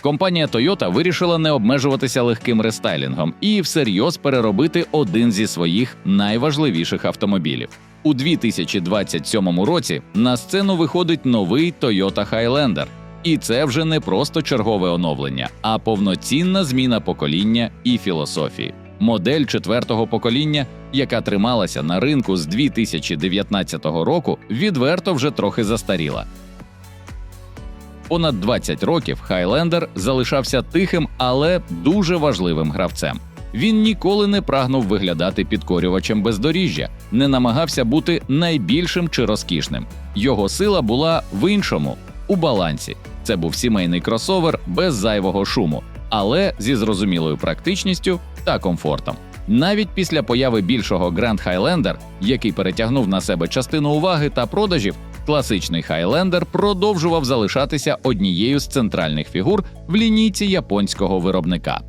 Компанія Toyota вирішила не обмежуватися легким рестайлінгом і всерйоз переробити один зі своїх найважливіших автомобілів. У 2027 році на сцену виходить новий Toyota Highlander. І це вже не просто чергове оновлення, а повноцінна зміна покоління і філософії. Модель четвертого покоління, яка трималася на ринку з 2019 року, відверто вже трохи застаріла. Понад 20 років Highlander залишався тихим, але дуже важливим гравцем. Він ніколи не прагнув виглядати підкорювачем бездоріжжя, не намагався бути найбільшим чи розкішним. Його сила була в іншому – у балансі. Це був сімейний кросовер без зайвого шуму, але зі зрозумілою практичністю та комфортом. Навіть після появи більшого Grand Highlander, який перетягнув на себе частину уваги та продажів, класичний Highlander продовжував залишатися однією з центральних фігур в лінійці японського виробника.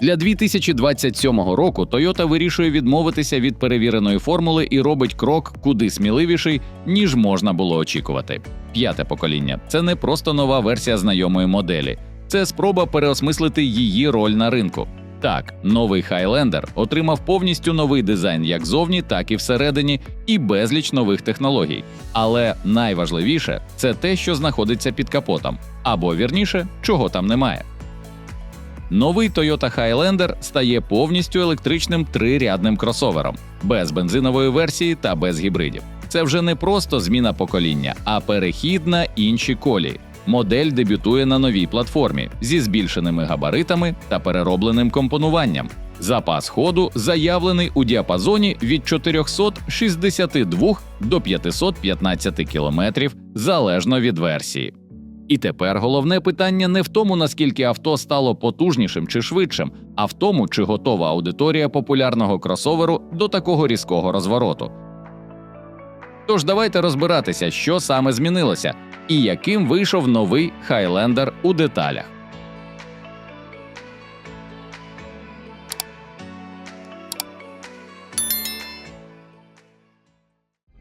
Для 2027 року Toyota вирішує відмовитися від перевіреної формули і робить крок куди сміливіший, ніж можна було очікувати. П'яте покоління – це не просто нова версія знайомої моделі. Це спроба переосмислити її роль на ринку. Так, новий Highlander отримав повністю новий дизайн як зовні, так і всередині, і безліч нових технологій. Але найважливіше – це те, що знаходиться під капотом. Або, вірніше, чого там немає. Новий Toyota Highlander стає повністю електричним трирядним кросовером, без бензинової версії та без гібридів. Це вже не просто зміна покоління, а перехід на інші колії. Модель дебютує на новій платформі зі збільшеними габаритами та переробленим компонуванням. Запас ходу заявлений у діапазоні від 462 до 515 км залежно від версії. І тепер головне питання не в тому, наскільки авто стало потужнішим чи швидшим, а в тому, чи готова аудиторія популярного кросоверу до такого різкого розвороту. Тож давайте розбиратися, що саме змінилося і яким вийшов новий Highlander у деталях.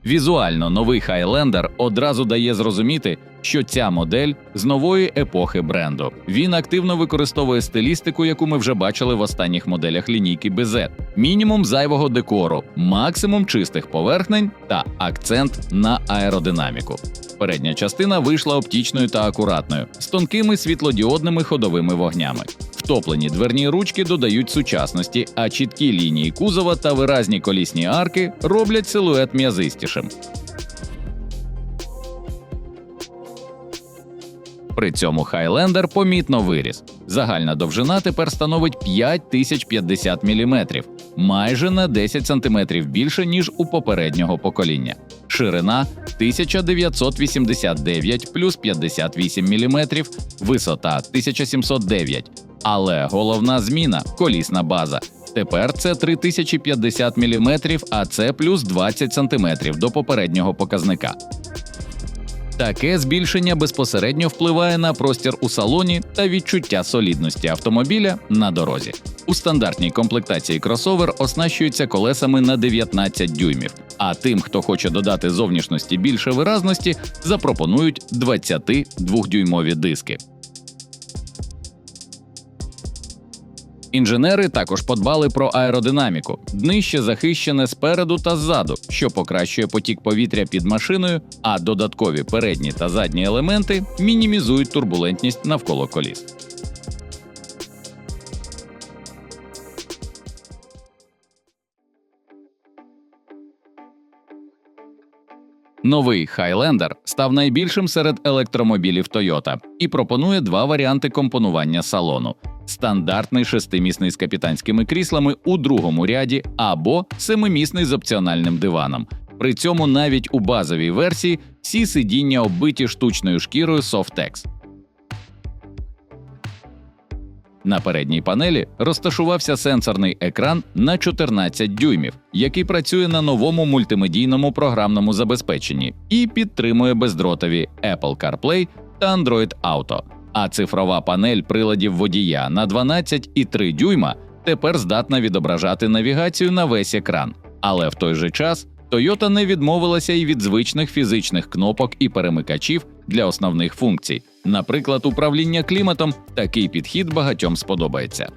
Візуально новий Highlander одразу дає зрозуміти, що ця модель з нової епохи бренду. Він активно використовує стилістику, яку ми вже бачили в останніх моделях лінійки BZ. Мінімум зайвого декору, максимум чистих поверхнень та акцент на аеродинаміку. Передня частина вийшла оптічною та акуратною, з тонкими світлодіодними ходовими вогнями. Втоплені дверні ручки додають сучасності, а чіткі лінії кузова та виразні колісні арки роблять силует м'язистішим. При цьому Highlander помітно виріс. Загальна довжина тепер становить 5050 мм, майже на 10 см більше, ніж у попереднього покоління. Ширина – 1989 плюс 58 мм, висота – 1709. Але головна зміна – колісна база. Тепер це 3050 мм, а це плюс 20 см до попереднього показника. Таке збільшення безпосередньо впливає на простір у салоні та відчуття солідності автомобіля на дорозі. У стандартній комплектації кросовер оснащується колесами на 19 дюймів, а тим, хто хоче додати зовнішності більше виразності, запропонують 22-дюймові диски. Інженери також подбали про аеродинаміку. Днище захищене спереду та ззаду, що покращує потік повітря під машиною, а додаткові передні та задні елементи мінімізують турбулентність навколо коліс. Новий Highlander став найбільшим серед електромобілів Toyota і пропонує два варіанти компонування салону. Стандартний шестимісний з капітанськими кріслами у другому ряді або семимісний з опціональним диваном. При цьому навіть у базовій версії всі сидіння оббиті штучною шкірою Softex. На передній панелі розташувався сенсорний екран на 14 дюймів, який працює на новому мультимедійному програмному забезпеченні і підтримує бездротові Apple CarPlay та Android Auto. А цифрова панель приладів водія на 12,3 дюйма тепер здатна відображати навігацію на весь екран. Але в той же час Toyota не відмовилася і від звичних фізичних кнопок і перемикачів, для основних функцій. Наприклад, управління кліматом – такий підхід багатьом сподобається.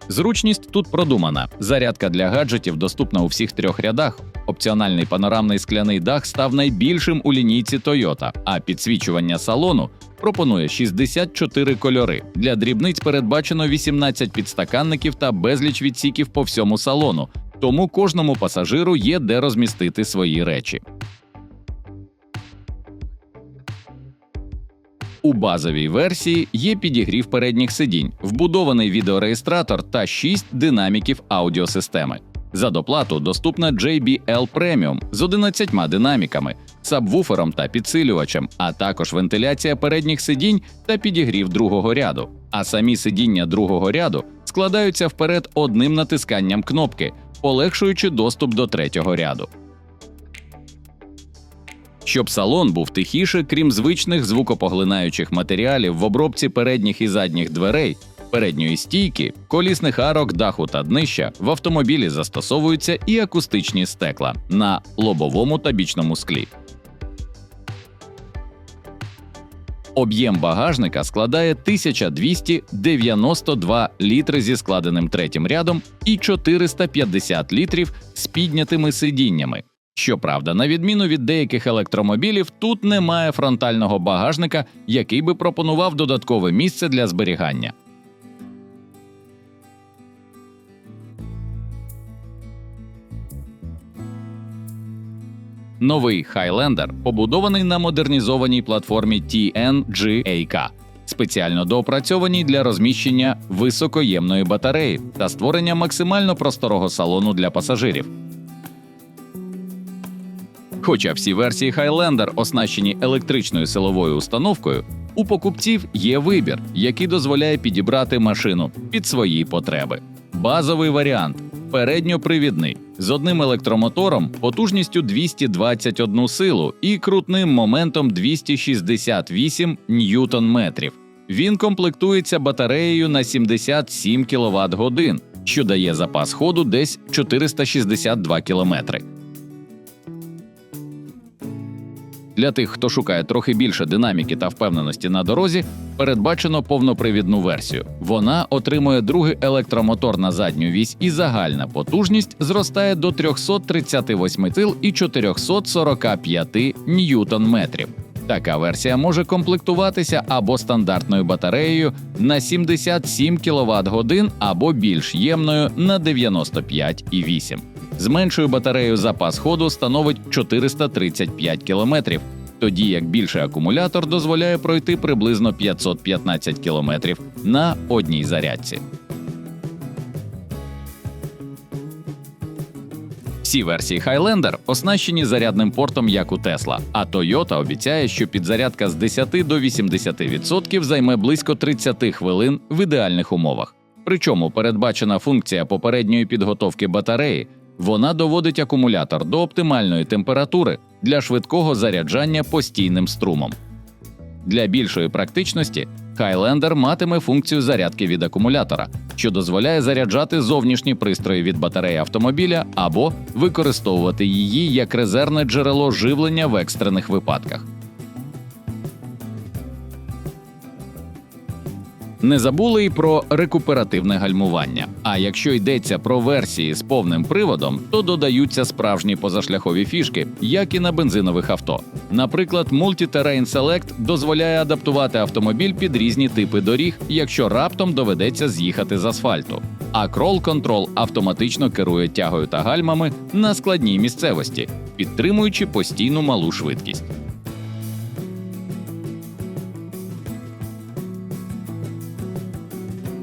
Зручність тут продумана. Зарядка для гаджетів доступна у всіх 3 рядах. Опціональний панорамний скляний дах став найбільшим у лінійці Toyota, а підсвічування салону пропонує 64 кольори. Для дрібниць передбачено 18 підстаканників та безліч відсіків по всьому салону, тому кожному пасажиру є де розмістити свої речі. У базовій версії є підігрів передніх сидінь, вбудований відеореєстратор та 6 динаміків аудіосистеми. За доплату доступна JBL Premium з 11 динаміками, сабвуфером та підсилювачем, а також вентиляція передніх сидінь та підігрів другого ряду. А самі сидіння другого ряду складаються вперед одним натисканням кнопки, полегшуючи доступ до третього ряду. Щоб салон був тихіше, крім звичних звукопоглинаючих матеріалів в обробці передніх і задніх дверей, передньої стійки, колісних арок, даху та днища, в автомобілі застосовуються і акустичні стекла на лобовому та бічному склі. Об'єм багажника складає 1292 літри зі складеним третім рядом і 450 літрів з піднятими сидіннями. Щоправда, на відміну від деяких електромобілів, тут немає фронтального багажника, який би пропонував додаткове місце для зберігання. Новий Highlander побудований на модернізованій платформі TNGA-K, спеціально доопрацьованій для розміщення високоємної батареї та створення максимально просторого салону для пасажирів. Хоча всі версії Highlander оснащені електричною силовою установкою, у покупців є вибір, який дозволяє підібрати машину під свої потреби. Базовий варіант – передньопривідний, з одним електромотором потужністю 221 силу і крутним моментом 268 ньютон-метрів. Він комплектується батареєю на 77 кВт-годин, що дає запас ходу десь 462 км. Для тих, хто шукає трохи більше динаміки та впевненості на дорозі, передбачено повнопривідну версію. Вона отримує другий електромотор на задню вісь і загальна потужність зростає до 338 сил і 445 ньютон-метрів. Така версія може комплектуватися або стандартною батареєю на 77 кВт-годин, або більш ємною на 95,8. З меншою батареєю запас ходу становить 435 км, тоді як більший акумулятор дозволяє пройти приблизно 515 км на одній зарядці. Всі версії Highlander оснащені зарядним портом, як у Tesla, а Toyota обіцяє, що підзарядка з 10 до 80% займе близько 30 хвилин в ідеальних умовах. Причому передбачена функція попередньої підготовки батареї. Вона доводить акумулятор до оптимальної температури для швидкого заряджання постійним струмом. Для більшої практичності Highlander матиме функцію зарядки від акумулятора, що дозволяє заряджати зовнішні пристрої від батареї автомобіля або використовувати її як резервне джерело живлення в екстрених випадках. Не забули й про рекуперативне гальмування. А якщо йдеться про версії з повним приводом, то додаються справжні позашляхові фішки, як і на бензинових авто. Наприклад, Multi-Terrain Select дозволяє адаптувати автомобіль під різні типи доріг, якщо раптом доведеться з'їхати з асфальту. А Crawl Control автоматично керує тягою та гальмами на складній місцевості, підтримуючи постійну малу швидкість.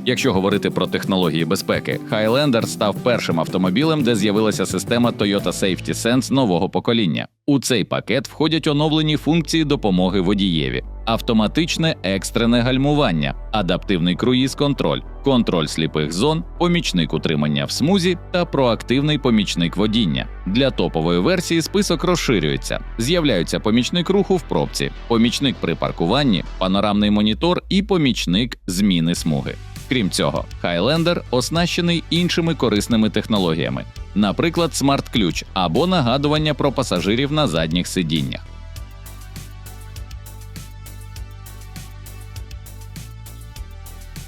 Якщо говорити про технології безпеки, Highlander став першим автомобілем, де з'явилася система Toyota Safety Sense нового покоління. У цей пакет входять оновлені функції допомоги водієві: автоматичне екстрене гальмування, адаптивний круїз-контроль, контроль сліпих зон, помічник утримання в смузі та проактивний помічник водіння. Для топової версії список розширюється. З'являються помічник руху в пробці, помічник при паркуванні, панорамний монітор і помічник зміни смуги. Крім цього, Highlander оснащений іншими корисними технологіями. наприклад, смарт-ключ або нагадування про пасажирів на задніх сидіннях.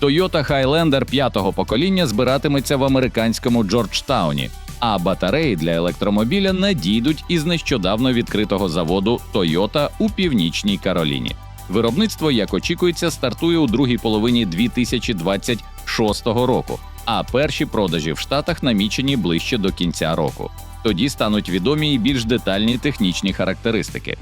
Toyota Highlander 5-го покоління збиратиметься в американському Джорджтауні, а батареї для електромобіля надійдуть із нещодавно відкритого заводу Toyota у Північній Кароліні. Виробництво, як очікується, стартує у другій половині 2026 року, а перші продажі в Штатах намічені ближче до кінця року. Тоді стануть відомі і більш детальні технічні характеристики.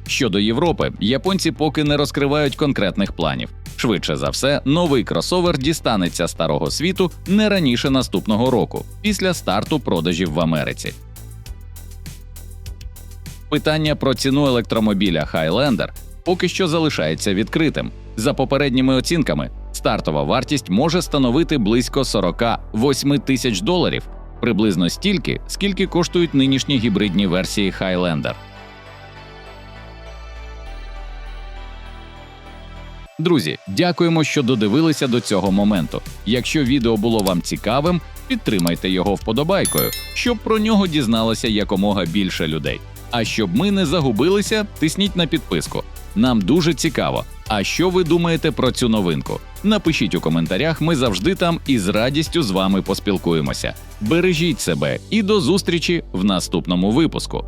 Щодо Європи, японці поки не розкривають конкретних планів. Швидше за все, новий кросовер дістанеться старого світу не раніше наступного року, після старту продажів в Америці. Питання про ціну електромобіля Highlander поки що залишається відкритим. За попередніми оцінками, стартова вартість може становити близько $48 тисяч, приблизно стільки, скільки коштують нинішні гібридні версії Highlander. Друзі, дякуємо, що додивилися до цього моменту. Якщо відео було вам цікавим, підтримайте його вподобайкою, щоб про нього дізналося якомога більше людей. А щоб ми не загубилися, тисніть на підписку. Нам дуже цікаво. А що ви думаєте про цю новинку? Напишіть у коментарях, ми завжди там і з радістю з вами поспілкуємося. Бережіть себе і до зустрічі в наступному випуску.